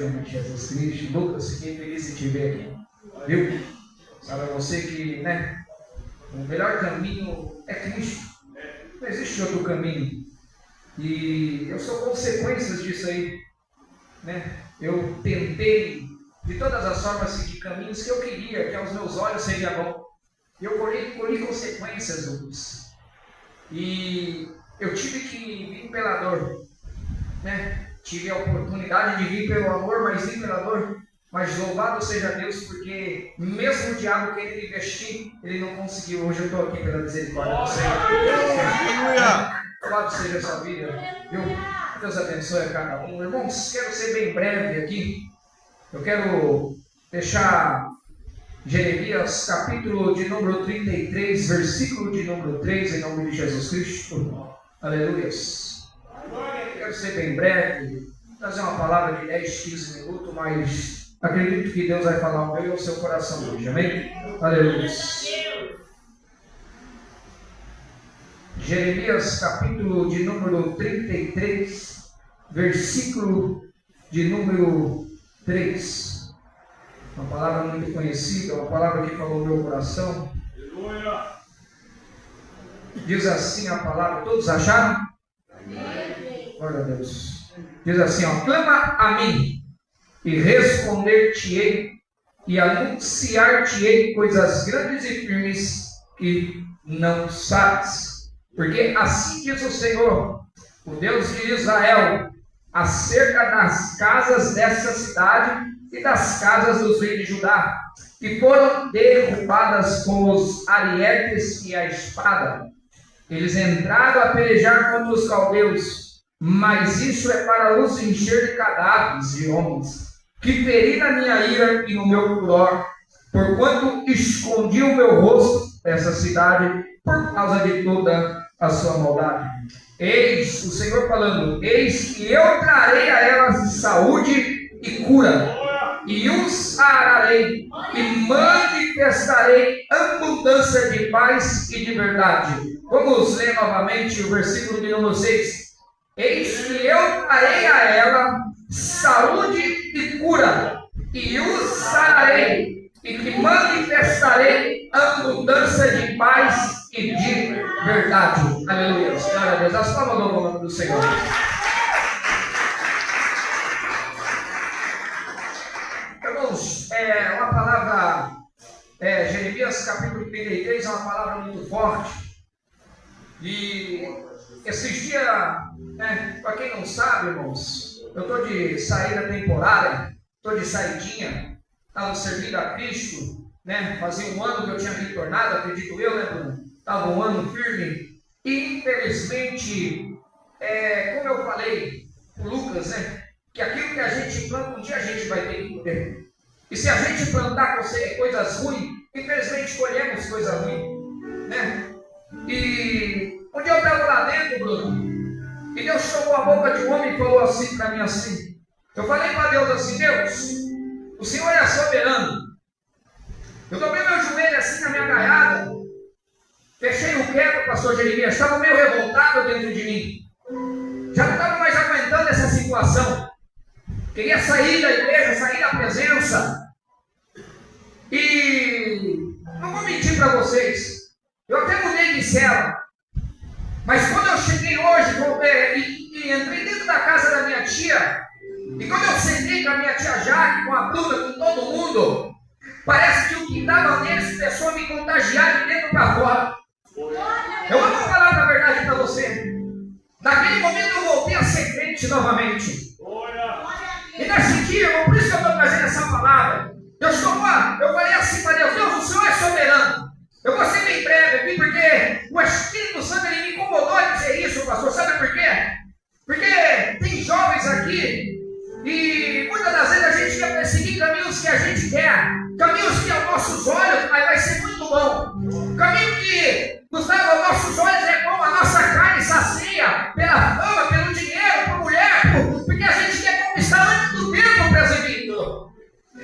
nome de Jesus Cristo. Lucas, fiquei feliz em te ver aqui. Viu? Sabe você que, o melhor caminho é Cristo. Não existe outro caminho. E eu sou consequências disso aí. Eu tentei, de todas as formas, seguir caminhos que eu queria, que aos meus olhos seria bom. E eu colhi consequências, Lucas. E eu tive que vir pela dor. Tive a oportunidade de vir pelo amor, mas vim pela dor. Mas louvado seja Deus, porque mesmo o diabo querendo investir, ele não conseguiu. Hoje eu estou aqui pela misericórdia do Senhor. Louvado seja a sua vida. Deus abençoe a cada um. Irmãos, quero ser bem breve aqui. Eu quero deixar Jeremias, capítulo de número 33, versículo de número 3, em nome de Jesus Cristo. Aleluias. Quero ser bem breve, trazer uma palavra de 10, 15 minutos, mas acredito que Deus vai falar ao meu e ao seu coração hoje, amém? Aleluia. Jeremias, capítulo de número 33, versículo de número 3. Uma palavra muito conhecida, uma palavra que falou no meu coração. Diz assim a palavra, todos acharam? Glória a Deus. Diz assim, clama a mim e responder-te-ei e anunciar-te-ei coisas grandes e firmes que não sabes. Porque assim diz o Senhor, o Deus de Israel, acerca das casas dessa cidade e das casas dos reis de Judá, que foram derrubadas com os arietes e a espada. Eles entraram a pelejar contra os caldeus, mas isso é para os encher de cadáveres de homens, que feri na minha ira e no meu furor, porquanto escondi o meu rosto dessa cidade, por causa de toda a sua maldade. Eis, o Senhor falando, eis que eu trarei a elas saúde e cura, e os sararei, e manifestarei abundância de paz e de verdade. Vamos ler novamente o versículo de número 6. Eis que eu trarei a ela saúde e cura, e os sararei, e que manifestarei abundância de paz e de verdade. Aleluia. Glória a Deus. As palmas do nome do Senhor. Irmãos, uma palavra, Jeremias capítulo 33 é uma palavra muito forte. E esses dias, para quem não sabe, irmãos, eu estou de saída temporária, estou de saidinha, estava servindo a Cristo, fazia um ano que eu tinha retornado, acredito eu, Bruno? Estava um ano firme, e infelizmente, como eu falei com o Lucas, que aquilo que a gente planta, um dia a gente vai ter que colher. E se a gente plantar coisas ruins, infelizmente colhemos coisas ruins, E um dia eu estava lá dentro, Bruno, e Deus tomou a boca de um homem e falou assim para mim assim. Eu falei para Deus assim, Deus, o Senhor é soberano. Eu dobrei meu joelho assim na minha gaiada, fechei o quieto, pastor Jeremias, estava meio revoltado dentro de mim. Já não estava mais aguentando essa situação. Queria sair da igreja, sair da presença. E não vou mentir para vocês, eu até mudei de cela. Mas quando eu cheguei hoje e entrei dentro da casa da minha tia, e quando eu sentei com a minha tia Jaque, com a Bruna, com todo mundo, parece que o que estava neles começou a me contagiar de dentro para fora. Eu vou falar a verdade para você. Naquele momento eu voltei a ser crente novamente. E nesse dia, por isso que eu estou trazendo essa palavra, eu falei assim para Deus, Deus, o Senhor é soberano. Eu vou ser bem breve aqui, porque o Espírito Santo ele me incomodou a dizer isso, pastor. Sabe por quê? Porque tem jovens aqui, e muitas das vezes a gente quer perseguir caminhos que a gente quer, caminhos que aos nossos olhos vai ser muito bom. Caminho que nos leva aos nossos olhos é bom, a nossa carne sacia pela fama, pelo dinheiro, por mulher, porque a gente quer conquistar antes do tempo, presbítero.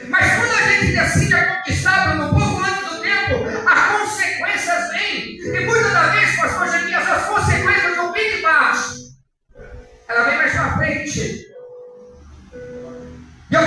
Mas quando a gente decide conquistar um pouco antes do tempo, as consequências vêm. E muitas das vezes, pastor Jeremias, as consequências não vêm de baixo, ela vem mais pra frente. E eu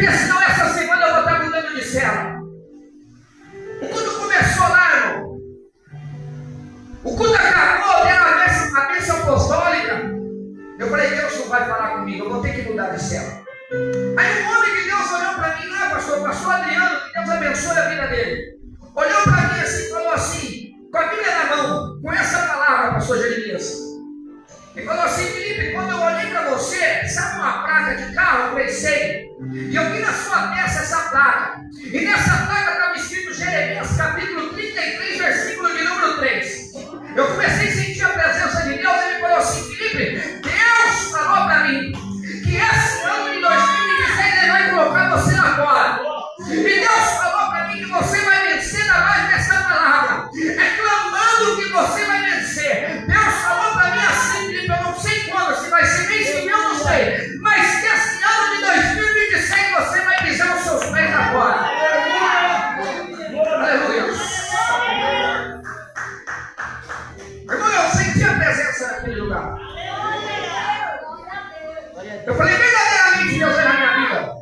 porque senão essa semana eu vou estar mudando de cela. O culto começou lá, irmão. O culto acabou, deram a bênção apostólica. Eu falei, Deus não vai falar comigo, eu vou ter que mudar de cela. Aí um homem de Deus olhou para mim, pastor Adriano, que Deus abençoe a vida dele. Olhou para mim assim e falou assim, com a Bíblia na mão, com essa palavra, pastor Jeremias. E falou assim, Felipe, quando eu olhei para você, sabe uma placa de carro? Eu pensei, e eu vi na sua testa essa placa. E nessa placa estava escrito Jeremias, capítulo 33, versículo de número 3. Eu comecei a sentir a presença de Deus, e ele falou assim, Felipe, Deus falou para mim, que esse ano de 2016 ele vai colocar você na porta. E Deus falou para mim que você vai vencer na base dessa palavra. É clamando que você vai vencer. Deus falou para mim assim, Felipe, eu não sei quando, se vai ser mês que vem, eu não sei. Mas que esse ano de 2026 você vai pisar os seus pés na porta. Aleluia. Irmão, eu senti a presença naquele lugar. Eu falei, verdadeiramente Deus é na minha vida.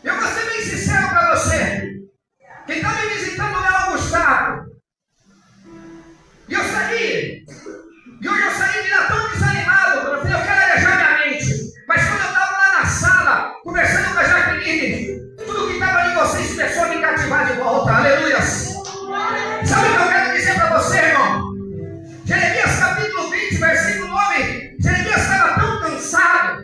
Eu vou ser bem sincero para você. Quem está me visitando é o Gustavo. E eu saí. E hoje eu saí de lá tão desanimado. Eu falei, eu quero arejar minha mente. Mas quando eu estava lá na sala, conversando com a Jaqueline, tudo que estava em vocês começou a me cativar de volta. Aleluia. Sabe o que eu quero dizer para você, irmão? Jeremias capítulo 20, versículo 9. Jeremias estava tão cansado.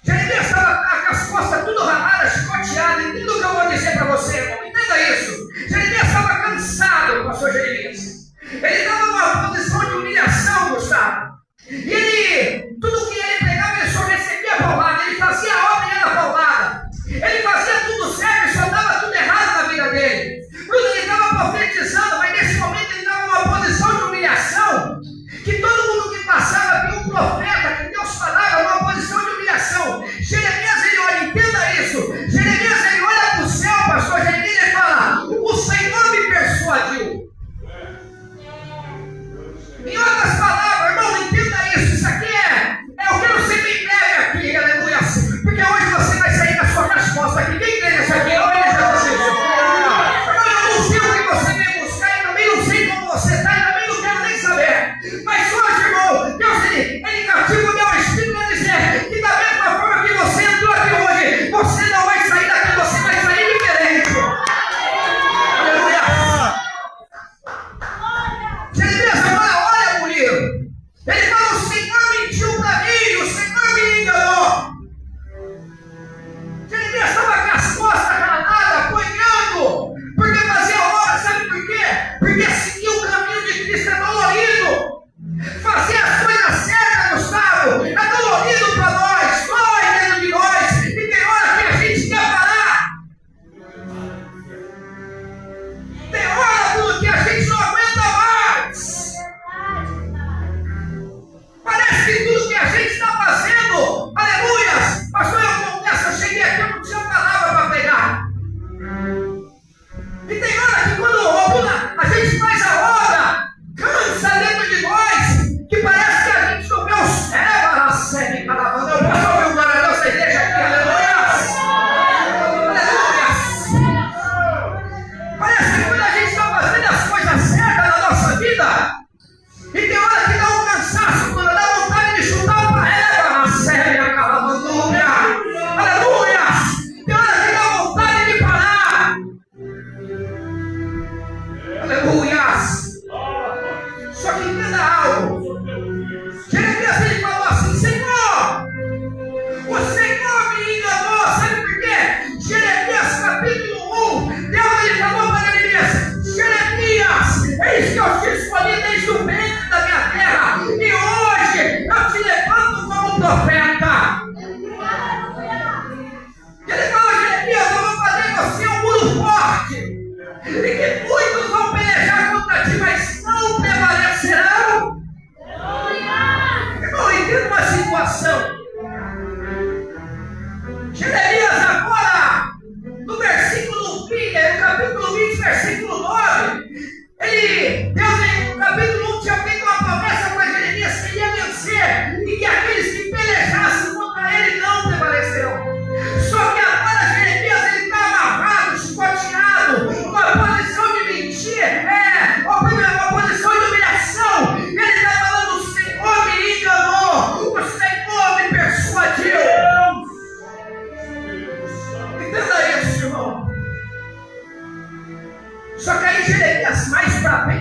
Jeremias estava com as costas tudo raladas, chicoteadas. E tudo que eu vou dizer para você, irmão, entenda isso. Jeremias estava cansado, pastor Jeremias. Ele estava numa posição de humilhação, Gustavo. E ele, tudo que ele pegava, ele só recebia paulada. Ele fazia a obra e era paulada. Ele fazia tudo certo e só dava tudo errado na vida dele.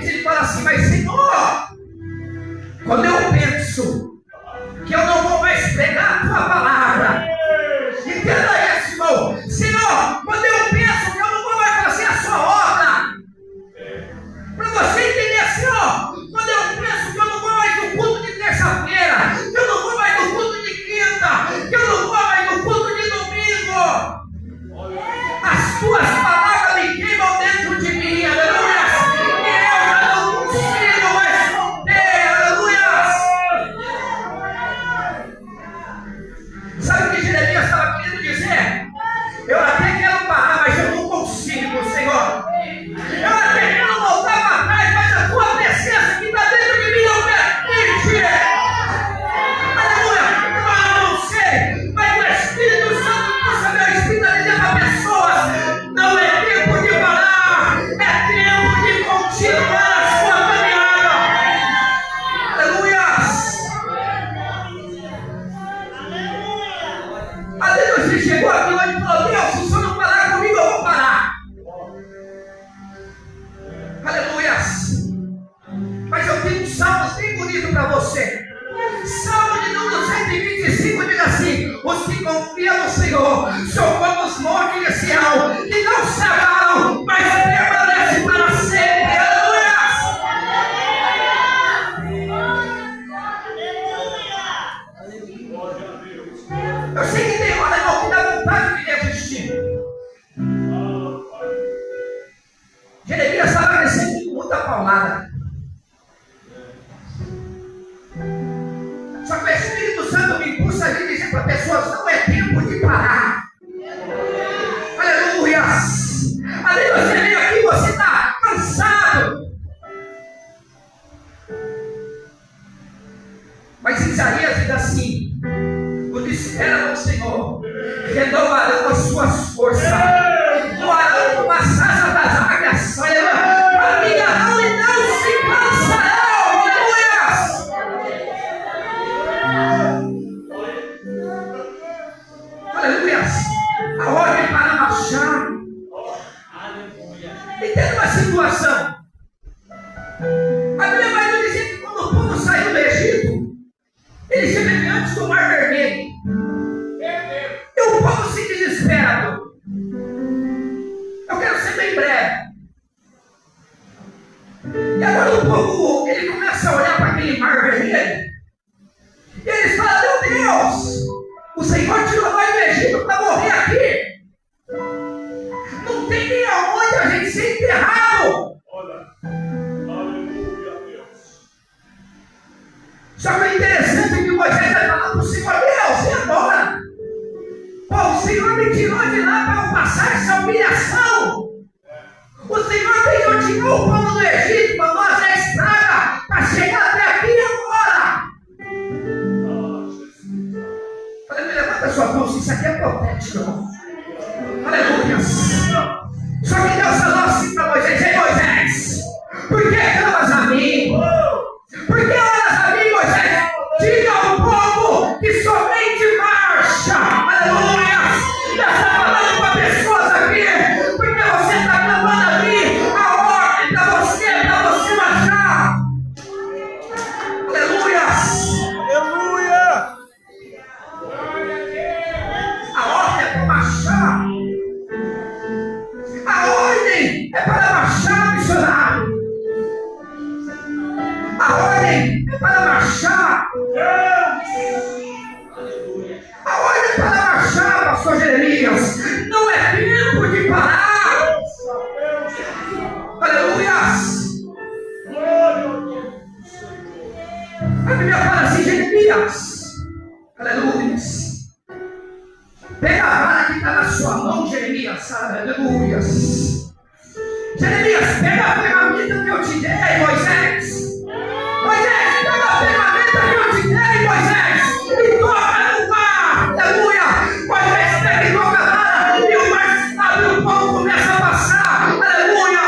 repente ele fala assim: mas Senhor, quando eu penso que eu não vou mais pregar a tua palavra, entenda isso, irmão. Senhor, quando eu penso que eu não vou mais fazer a sua obra, para você entender assim, ó, quando eu penso que eu não vou mais no culto de terça-feira, que eu não vou mais no culto de quinta, que eu não vou mais no culto de domingo, as tuas palavras me queimam dentro de mim, aleluia. E eu já não consigo mais conter, aleluia. Sabe o que Jeremias estava querendo dizer? Eu até quero parar, mas eu não consigo, Senhor. Eu até quero voltar para trás, mas a tua presença que está dentro de mim não permite. Aleluia. Eu não sei, mas o Espírito Santo trouxe meu espírito a dizer para pessoas: não é tempo de parar, é tempo de continuar a sua caminhada. Aleluia. A Deus chegou aqui hoje e falou: Deus, se o Senhor não parar comigo, eu vou parar. Aleluia. Mas eu tenho um salmo bem bonito para você. Salmo de número 125 diz assim: os que confiam no Senhor são como os montes de Sião, que não se abalam, mas permanecem para sempre. Aleluia. Eu sei que tem hora, irmão, que dá vontade de desistir. Jeremias estava recebendo muita paulada. Só que o Espírito Santo me impulsa a dizer para pessoas: não é tempo de parar. Aleluia. Ali você vem aqui, você está cansado. Mas Isaías diz assim: o que espera no Senhor renovarão as suas forças, voarão como as asas das águias, caminharão e não se cansarão. Aleluia. A ordem para marchar. Entenda uma situação. A Bíblia vai nos dizer que quando o povo saiu do Egito, ele esteve antes do Mar Vermelho. E o povo se desespera. Eu quero ser bem breve. E agora o povo, ele começa a olhar para aquele Mar Vermelho. E eles falam: meu Deus, o Senhor tirou nós do Egito para morrer aqui. Não tem nem aonde a gente ser enterrado. Só que o interessante é que Moisés vai falar para o Senhor: Deus, e agora? Pô, o Senhor me tirou de lá para eu passar essa humilhação. O Senhor fez eu tirar o povo do Egito, mandou a estrada para chegar até aqui e agora. Falei: me levanta a sua mão, se isso aqui é profético. Aleluia. Só que Deus falou assim para Moisés: ei Moisés, por que clamas a mim? Por que oras a mim, Moisés? Diga ao povo que somente marcha. Aleluia. Está falando para pessoas aqui, porque você está clamando a mim a ordem para você marchar. Aleluia. Aleluia. A ordem é para marchar. A ordem é para marchar, missionário. A ordem é para marchar. A ordem é para marchar, pastor Jeremias. Não é tempo de parar. Aleluia. A Bíblia fala assim: Jeremias, aleluia, pega a vara que está na sua mão, Jeremias, aleluia. Jeremias, pega a ferramenta que eu te dei, Moisés. Moisés, pega a ferramenta que eu te dei, Moisés, e toca no mar, aleluia. Moisés pega e toca a vara, e o mar se abre, o povo começa a passar, aleluia.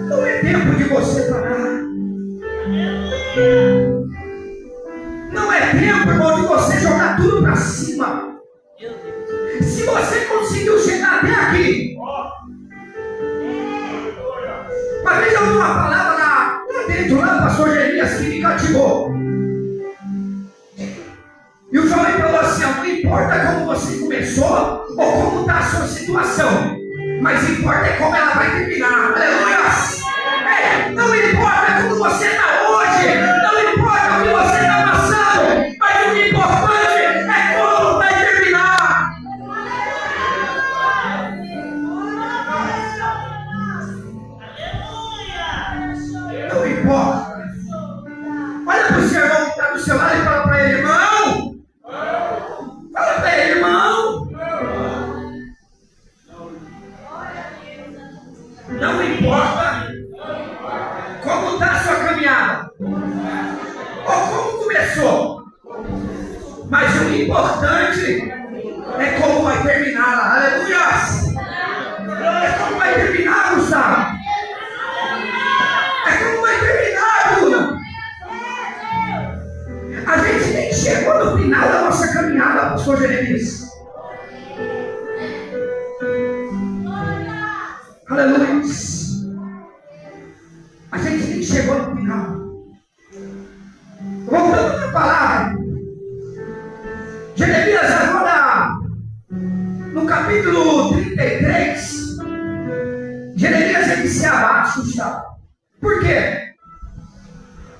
Não é tempo de você parar. Não é tempo, irmão, de você jogar tudo para cima. Se Se você conseguiu chegar até aqui, uma vez eu ouvi uma palavra lá dentro, lá do pastor Jeremias, que me cativou. E o jovem falou assim: não importa como você começou ou como está a sua situação, mas importa é como ela vai terminar. Aleluia! Não importa como você está hoje, não importa o que você está passando, mas o importante é como vai terminar. Não importa. Olha para o seu irmão que está do seu lado e fala para ele: irmão. Fala para ele: irmão. Não importa como está a sua caminhada ou como começou, mas o importante é como vai terminar. Aleluia! É como vai terminar, Gustavo. É como vai terminar, Bruna. A gente nem chegou no final da nossa caminhada, pastor Jeremias. Aleluia. A gente nem chegou no final. Voltando na palavra, Jeremias agora, no capítulo 33, Jeremias ele se abate, Gustavo. Por quê?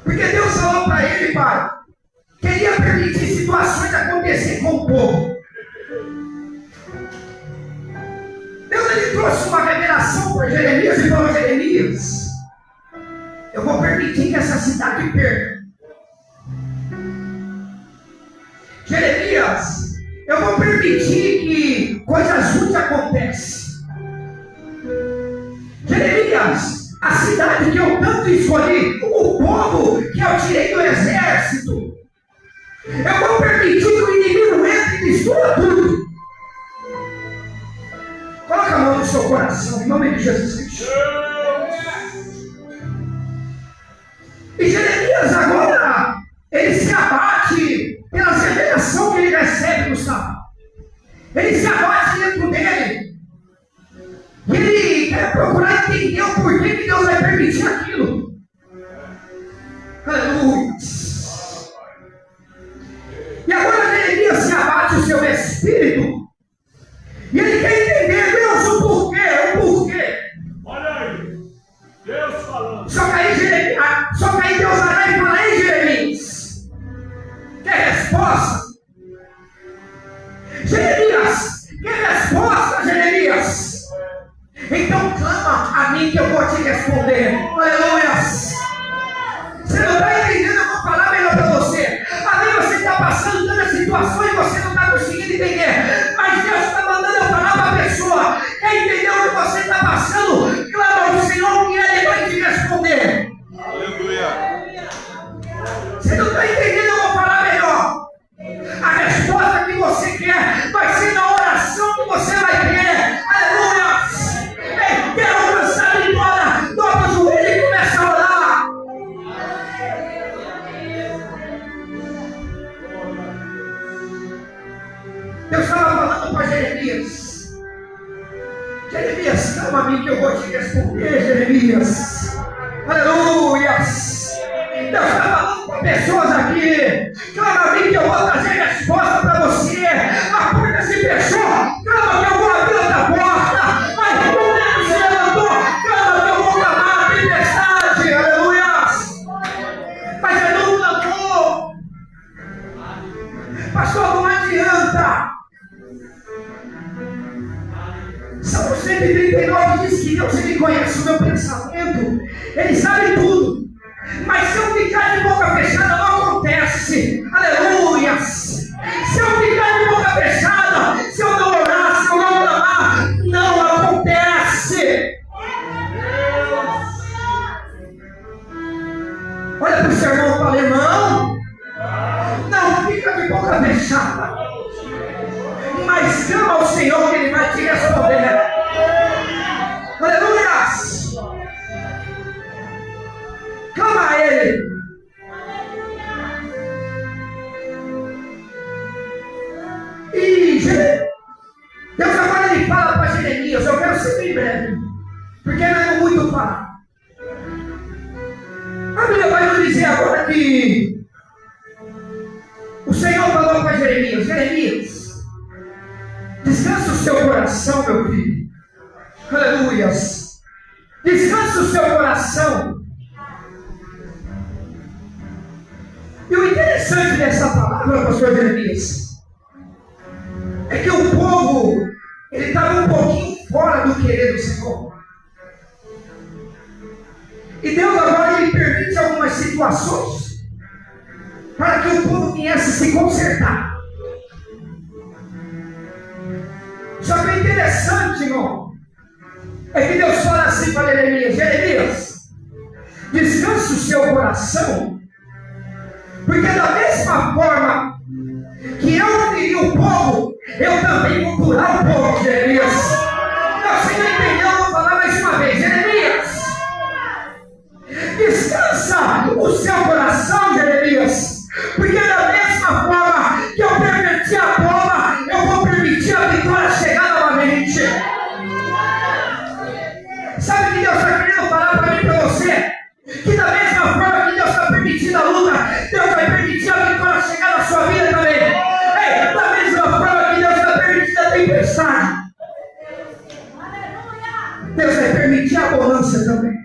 Porque Deus falou para ele, pai, queria permitir situações acontecer com o povo. Deus ele trouxe uma revelação para Jeremias e falou: Jeremias, eu vou permitir que essa cidade perca. Jeremias, eu vou permitir que coisas ruins aconteçam. Jeremias, a cidade que eu tanto escolhi, o povo que eu tirei do exército, eu vou permitir que o inimigo entre e destrua tudo. Coloca a mão no seu coração, em nome de Jesus Cristo. E Jeremias agora, ele se abate pela revelação que ele recebe, Gustavo. Ele se abate dentro dele. E ele quer procurar entender o porquê que Deus vai permitir aquilo. Aleluia. E agora Jeremias se abate o seu espírito. E ele quer entender, Deus, o porquê. Olha aí, Deus falando. Só que aí Deus vai lá e fala: ei, Jeremias, quer resposta? Jeremias, quer resposta, Jeremias? Então clama a mim que eu vou te responder. Aleluia. Você não está entendendo? Eu vou falar melhor para você. Ali você está passando tantas situações e você não está conseguindo entender. Mas Deus está mandando eu falar para a pessoa. Quer entender o que você está passando? Clama ao Senhor que Ele vai te responder. Aleluia. Você não está entendendo? Eu vou falar melhor. A resposta que você quer vai ser na oração que você vai ter. Aleluia. Quer alcançar a vitória? Dobra o joelho e começa a orar. Deus estava falando para Jeremias: Jeremias, calma a mim que eu vou te responder, Jeremias. Aleluia. Deus está falando para pessoas aqui: clama a mim que eu vou trazer resposta para você. A porta se fechou, clama que eu vou abrir outra porta. Mas o vento se levantou, clama que eu vou clamar a tempestade. Aleluia. Mas ele não clamou. Pastor, não adianta. Salmo 139 diz que Deus ele conhece o meu pensamento, Ele sabe tudo. Mas se eu ficar de boca fechada, não acontece. Aleluia. Se eu ficar de boca fechada, se eu Jeremias, descansa o seu coração, meu filho. Aleluias. Descansa o seu coração. E o interessante dessa palavra, pastor Jeremias, é que o povo, ele estava um pouquinho fora do querer do Senhor. E Deus agora ele permite algumas situações para que o povo viesse se consertar. Só que o interessante, irmão, é que Deus fala assim para Jeremias: Jeremias, descansa o seu coração, porque da mesma forma que eu feri o povo, eu também vou curar o povo, Jeremias. Você não entendeu? Eu vou falar mais uma vez. Jeremias, descansa o seu coração, Jeremias, porque da mesma forma que eu permiti a prova, eu vou permitir a vitória chegar novamente. Sabe o que Deus está querendo falar para mim e para você? Que da mesma forma que Deus está permitindo a luta, Deus vai permitir a vitória chegar na sua vida também. Ei, da mesma forma que Deus está permitindo a tempestade, Deus vai permitir a bonança também.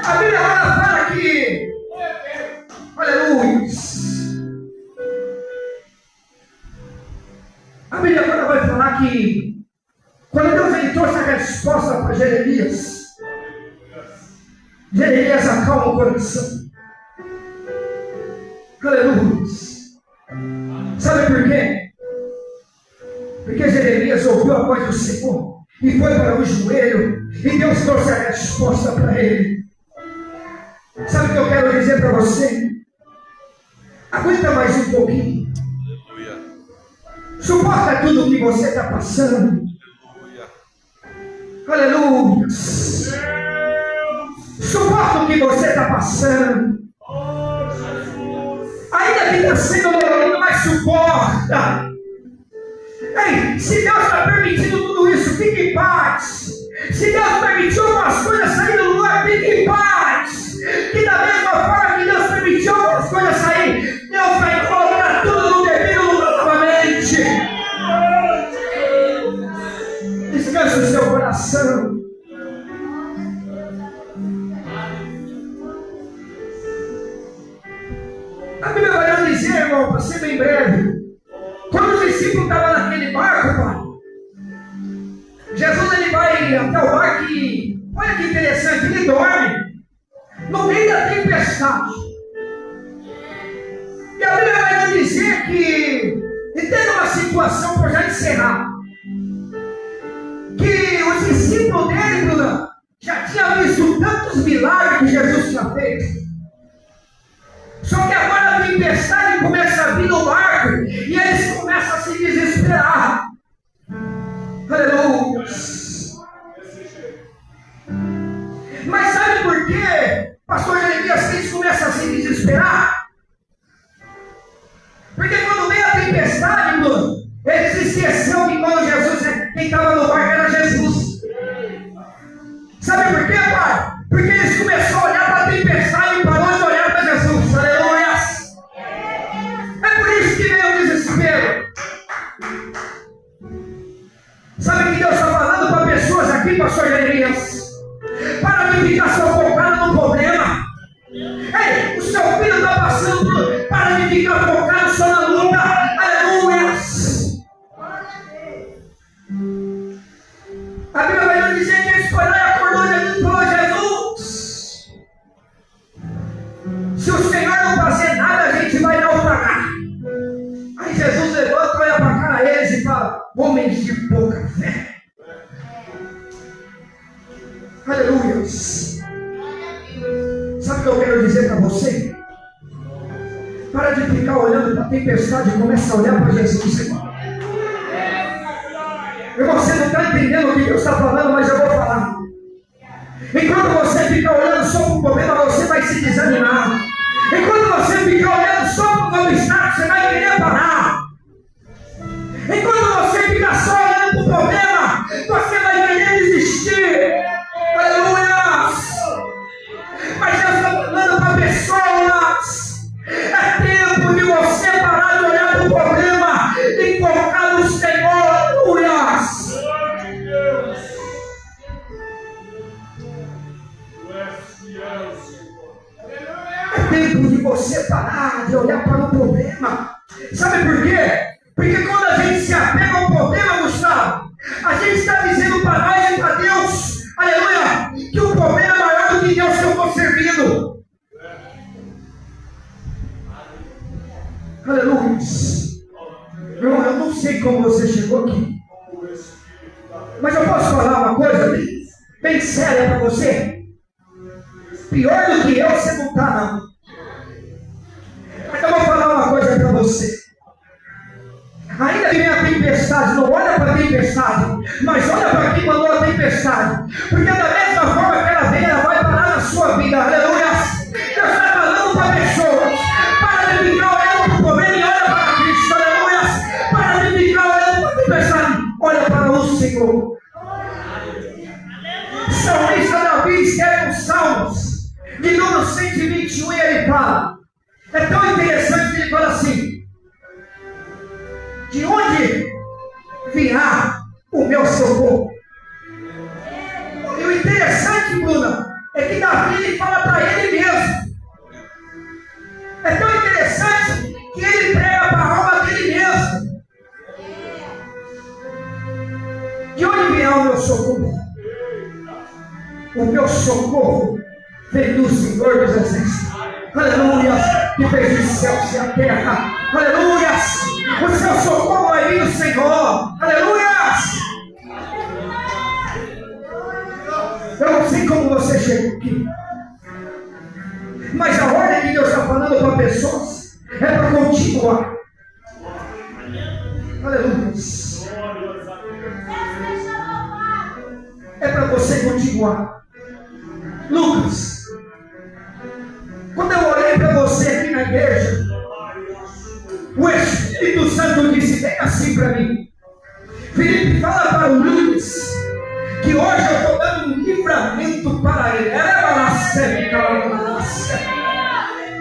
A Bíblia agora fala que, aleluia, a Bíblia agora vai falar que quando Deus ele trouxe a resposta para Jeremias, Jeremias acalma o coração. Aleluia. Sabe por quê? Porque Jeremias ouviu a voz do Senhor e foi para o joelho, e Deus trouxe a resposta para ele. Sabe o que eu quero dizer para você? Aguenta mais um pouquinho. Suporta tudo o que você está passando. Aleluia. Suporta o que você está passando. Ainda que está sendo doloroso, mas suporta. Ei, se Deus está permitindo tudo isso, fique em paz. Se Deus permitiu algumas coisas sair do lugar, fique em paz. Que da mesma forma que Deus permitiu algumas coisas sair, Deus vai colocar tudo no devido lugar novamente. Descansa o seu coração. A Bíblia vai nos dizer, irmão, para ser bem breve, quando os discípulos estavam naquele barco, pai, Jesus ele vai até o barco e, olha que interessante, ele dorme no meio da tempestade. E a Bíblia vai nos dizer que, e teve uma situação, para já encerrar, que os discípulos dele, Bruno, já tinham visto tantos milagres que Jesus tinha feito. Só que agora a tempestade começa a vir no barco e eles começam a se desesperar. Aleluia. Mas sabe por quê, pastor Jeremias, que eles começam a se desesperar? Porque quando veio a tempestade, Bruno, eles esqueceram que quando Jesus, quem estava no barco era Jesus. Sabe por quê, pai? Porque eles começaram a olhar para a tempestade e parou de olhar para Jesus. Aleluia! É por isso que veio o desespero. Sabe o que Deus está falando para pessoas aqui, pastor Jeremias? Para de ficar só focado no problema. Ei, o seu filho está passando por... Para de ficar focado só na luta. Aleluia! A Bíblia vai nos dizer que eles foram lá e acordou Jesus e falou: Jesus, se o Senhor não fazer nada, a gente vai naufragar. Aí Jesus levanta, olha para a cara deles e fala: homens de pouca fé. Aleluia. Sabe o que eu quero dizer para você? Para de ficar olhando para a tempestade e começa a olhar para Jesus, irmão. Você não está entendendo o que Deus está falando, mas eu vou falar. Enquanto você fica olhando só para o problema, você vai se desanimar. Enquanto você fica olhando só para o obstáculo, você vai querer parar. Enquanto você fica só olhando para o problema, você vai querer desistir. Aleluia! Mas Deus está falando para pessoas: é tempo de você parar de tempo de você parar de olhar para o problema. Sabe por quê? Porque quando a gente se apega ao problema, Gustavo, a gente está dizendo para nós e para Deus, aleluia, que o problema é maior do que Deus que eu estou servindo. Aleluia. Irmão, eu não sei como você chegou aqui, mas eu posso falar uma coisa bem séria para você. Pior do que eu, você não está, não. Mas eu vou falar uma coisa para você. Ainda que venha a tempestade, não olha para a tempestade, mas olha para quem mandou a tempestade. Porque da mesma forma que ela vem, ela vai parar na sua vida. Aleluia. Deus está falando para pessoas. Para de ficar olhando para o problema e olha para Cristo. Aleluia. Para de ficar olhando para a tempestade. Olha para o Senhor. Salmista Davi escreve os Salmos de número 121 e ele fala. É tão interessante que ele fala assim: de onde virá o meu socorro? E o interessante, Bruna, é que Davi ele fala para ele mesmo. É tão interessante que ele prega para a alma dele mesmo. De onde virá o meu socorro? O meu socorro vem do Senhor dos Exércitos. Aleluia, que fez os céus e a terra. Aleluia, o seu socorro vai vir do Senhor. Aleluia. Eu não sei como você chegou aqui, mas a ordem que Deus está falando para pessoas é para continuar. Aleluia. É para você continuar. Lucas, quando eu olhei para você aqui na igreja, o Espírito Santo disse bem assim para mim: Felipe, fala para o Lucas que hoje eu estou dando um livramento para ele.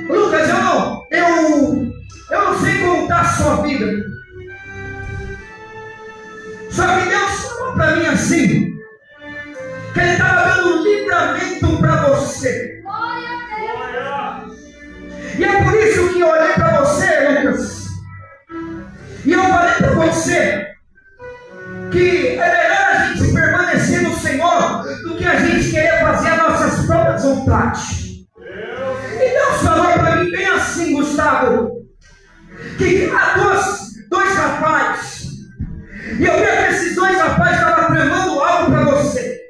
Lucas, eu não sei como está a sua vida, só que Deus falou para mim assim, que Ele estava dando um livramento para você. E é por isso que eu olhei para você, Lucas, e eu falei para você que é melhor a gente permanecer no Senhor do que a gente querer fazer as nossas próprias vontades. E Deus falou para mim bem assim, Gustavo, que há dois rapazes, e eu vi que esses dois rapazes estavam tramando algo para você.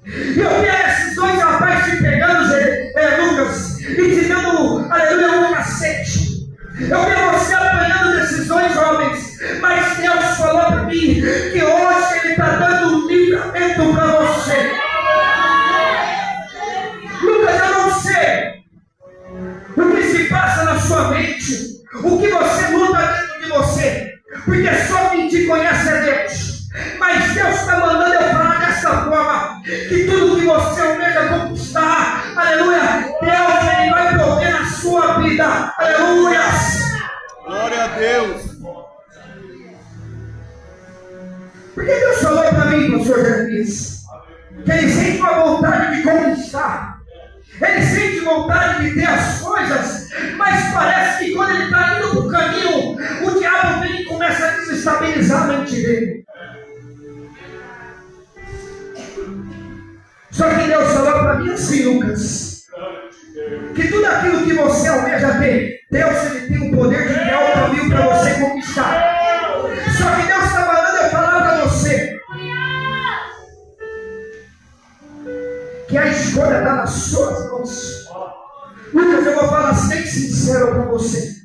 E eu vi esses dois rapazes te pegando, Lucas, e te dando, aleluia, um cacete. Eu vi você apanhando desses dois homens, mas Deus falou para mim que hoje Ele está dando um livramento para você. Lucas, eu não sei o que se passa na sua mente, o que você luta dentro de você, porque só quem te conhece é Deus. Mas Deus está mandando eu falar dessa forma, que tudo que você almeja conquistar, aleluia, Deus Ele vai prover na sua vida. Aleluia. Glória a Deus. Porque Deus falou para mim, pastor Jeremias, que Ele sente uma vontade de conquistar, Ele sente vontade de ter as coisas, mas parece que quando Ele está indo para o caminho, o diabo vem e começa a desestabilizar a mente dele. Só que Deus falou para mim assim, Lucas, que tudo aquilo que você almeja ter, Deus Ele tem o poder de criar o caminho para você conquistar. Só que Deus está mandando eu falar para você que a escolha está nas suas mãos. Lucas, eu vou falar bem sincero para você.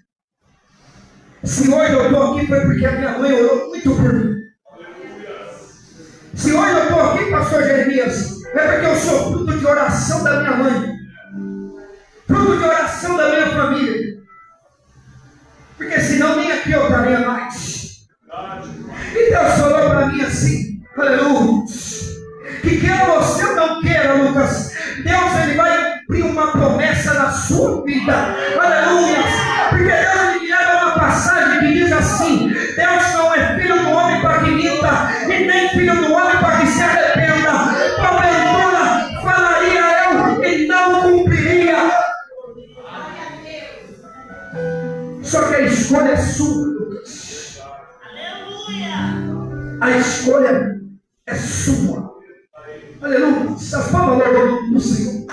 Se hoje eu estou aqui foi porque a minha mãe orou muito por mim. Se hoje eu estou aqui, pastor Jeremias, é porque eu sou fruto de oração da minha mãe, fruto de oração da minha família, porque senão nem aqui eu estaria mais. E Deus falou para mim assim, aleluia, que queira você ou não queira, Lucas, Deus Ele vai cumprir uma promessa na sua vida. Aleluia, porque Deus me leva uma passagem que diz assim: Deus não é filho do homem para que minta, e nem filho do homem para que se arrependa. Porventura falaria eu e não cumpriria. Só que a escolha é sua, Lucas. A escolha é sua. Aleluia. Essa fama logo no Senhor.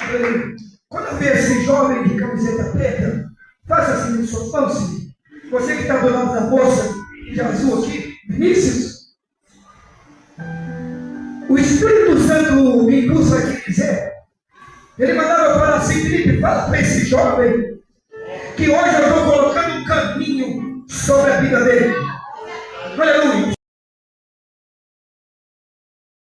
Aleluia. Quando eu ver esse jovem de camiseta preta, faça assim no sofá, Senhor. Você que está do lado da moça de azul aqui, Vinícius. O Espírito Santo me induz aqui dizer. Ele mandava eu falar assim, Felipe, fala para esse jovem que hoje eu estou colocando um caminho sobre a vida dele. Aleluia.